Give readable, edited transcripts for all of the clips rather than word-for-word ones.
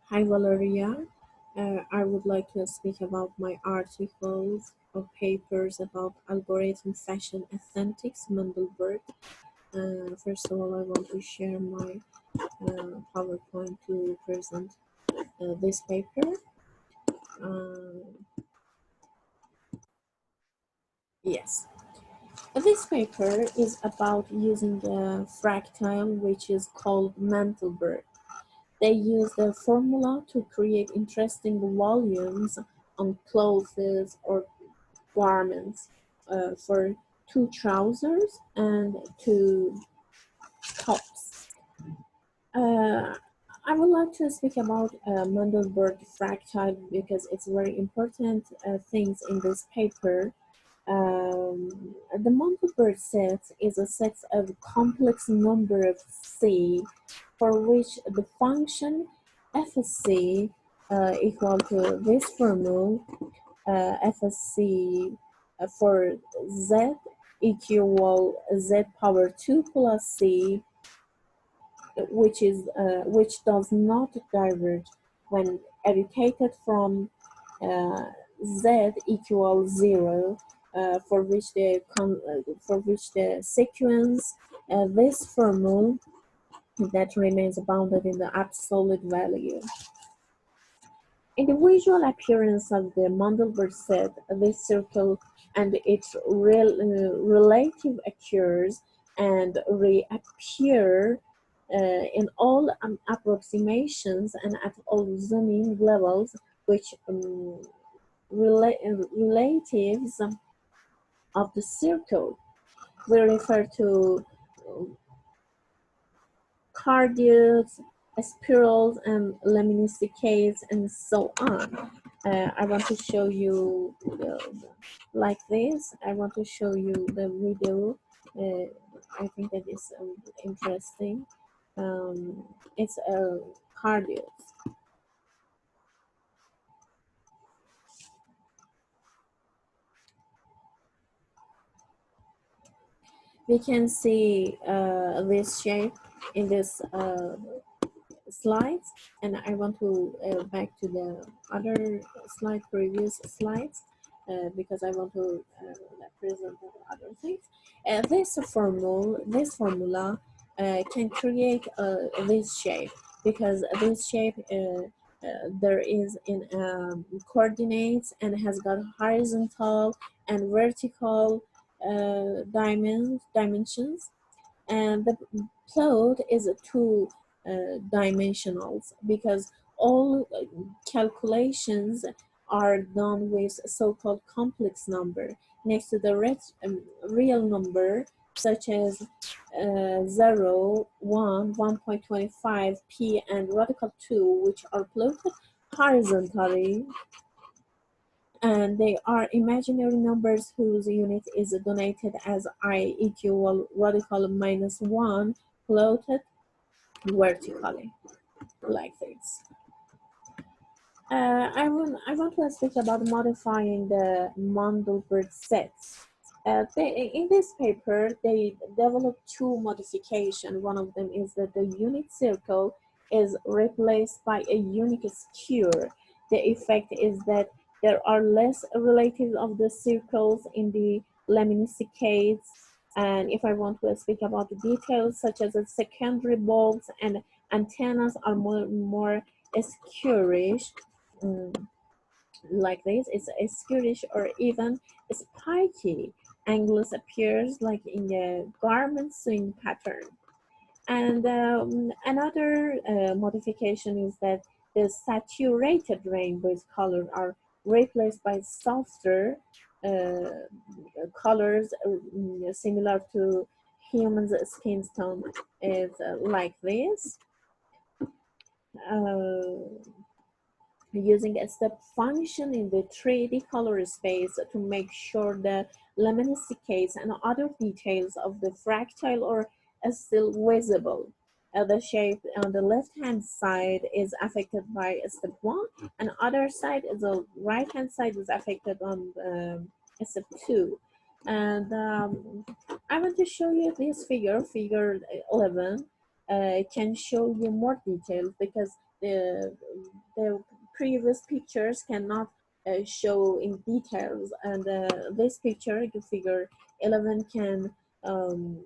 Hi Valeria. I would like to speak about my articles or papers about algorithm fashion aesthetics Mandelbrot. First of all, I want to share my PowerPoint to present this paper. Uh, yes, this paper is about using a fractal which is called Mandelbrot. They use the formula to create interesting volumes on clothes or garments for two trousers and two tops. Uh, I would like to speak about Mandelbrot fractal because it's very important things in this paper. The Mandelbrot set is a set of complex number of C for which the function fc equal to this formula fsc for z equal z power 2 plus c, which does not diverge when educated from uh, z equals 0, for which the sequence this formula that remains bounded in the absolute value. In the visual appearance of the Mandelbrot set, this circle and its relative occurs and reappear in all approximations and at all zooming levels, which relatives of the circle we refer to cardioids, spirals, and lemniscates, and so on. I want to show you like this. I want to show you the video. I think that is interesting. It's a cardio. We can see this shape in this slides, and I want to back to the other slide, previous slides, because I want to present other things. This formula can create this shape, because this shape there is in coordinates and has got horizontal and vertical dimensions, and the plot is two dimensionals because all calculations are done with so-called complex number next to the real number, such as 0, 1, 1.25, p, and radical 2, which are plotted horizontally, and they are imaginary numbers whose unit is denoted as I equal radical minus 1 plotted vertically, like this. I want to speak about modifying the Mandelbrot sets. In this paper, they developed two modifications. One of them is that the unit circle is replaced by a unique skewer. The effect is that there are less relatives of the circles in the lemniscates. And if I want to speak about the details, such as the secondary bulbs and antennas are more skewish. Mm, like this, it's a skittish or even spiky angles appears like in the garment swing pattern. And another modification is that the saturated rainbows colors are replaced by softer uh, colors similar to human skin tone. It's like this. Uh, Using a step function in the 3D color space to make sure the lemniscates and other details of the fractal are still visible. The shape on the left-hand side is affected by step 1, and other side is the right-hand side is affected on step 2. And I want to show you this figure 11. can show you more details because the previous pictures cannot show in details, and this picture, the figure 11, can um,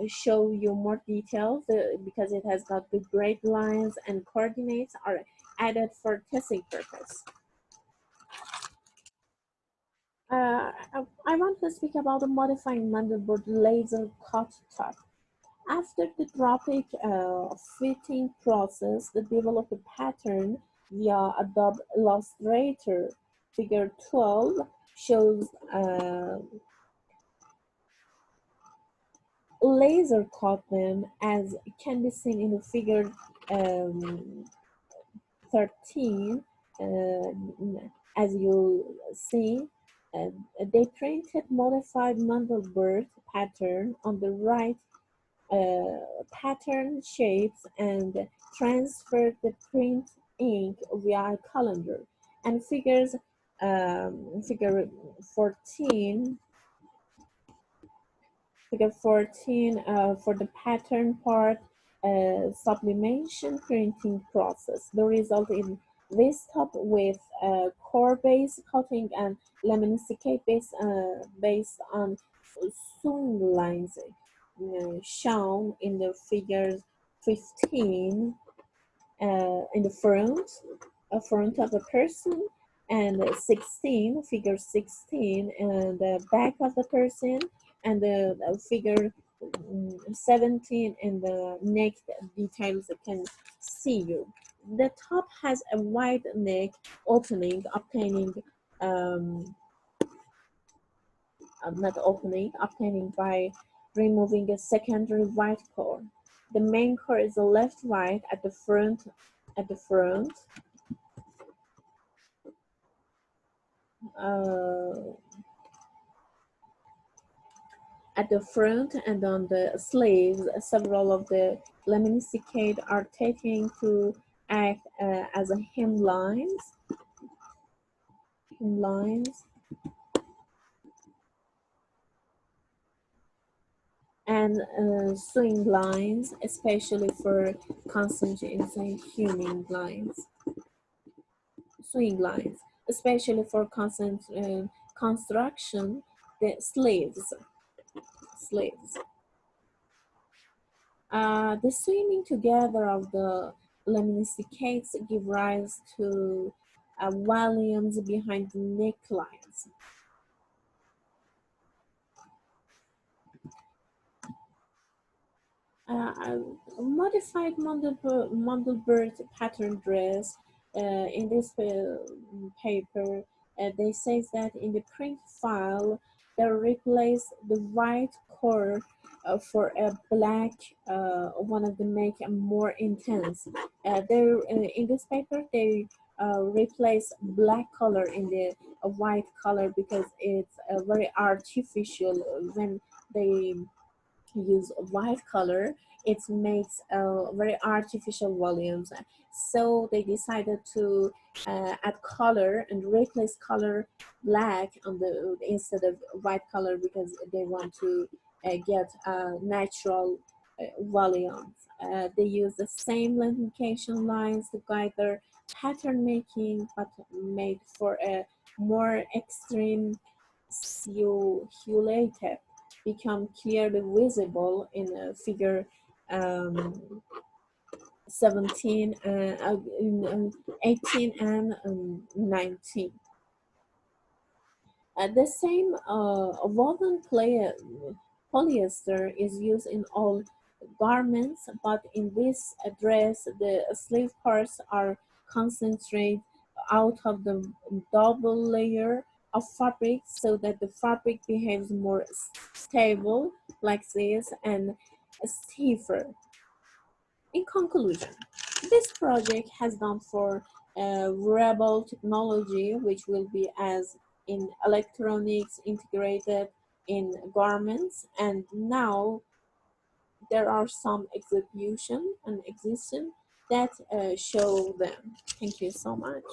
show you more details because it has got the great lines and coordinates are added for testing purpose. I want to speak about the modifying Mandelbrot laser cut type. After the tropic fitting process, they develop a pattern via Adobe Illustrator. Figure 12 shows laser cut them, as can be seen in the figure um, 13. As you see, uh, they printed modified Mandelbrot pattern on the right pattern shapes and transferred the print ink via a calendar. And figure 14 Figure 14 for the pattern part sublimation printing process. The result in this top with core base cutting and laministicate based on sewing lines shown in the figures 15 in the front of a person, and 16, figure 16, and the back of the person, and the figure 17 in the neck details can see you. The top has a wide neck opening, um, not opening, obtaining by removing a secondary white core. The main core is the left white at the front, at the front. Uh, at the front and on the sleeves, several of the laministicate are taken to act as a hem lines, and sewing lines, especially for concentrating hemming lines. Sewing lines, especially for construction, the sleeves. The swimming together of the lemniscates give rise to volumes behind the necklines. A modified Mandelbrot pattern dress in this paper, they say that in the print file they replace the white core for a black one of the make more intense. In this paper they replace black color in the white color because it's very artificial when they use white color. It makes very artificial volumes, so they decided to add color and replace color black on the instead of white color because they want to get natural volumes. They use the same limitation lines to guide their pattern making, but made for a more extreme silhouette become clearly visible in figure um, 17, in, 18 and 19. The same woven polyester is used in all garments, but in this dress, the sleeve parts are concentrated out of the double layer of fabric so that the fabric behaves more stable, like this, and stiffer. In conclusion, this project has done for wearable technology, which will be as in electronics integrated in garments, and now there are some execution and exhibition that show them. Thank you so much.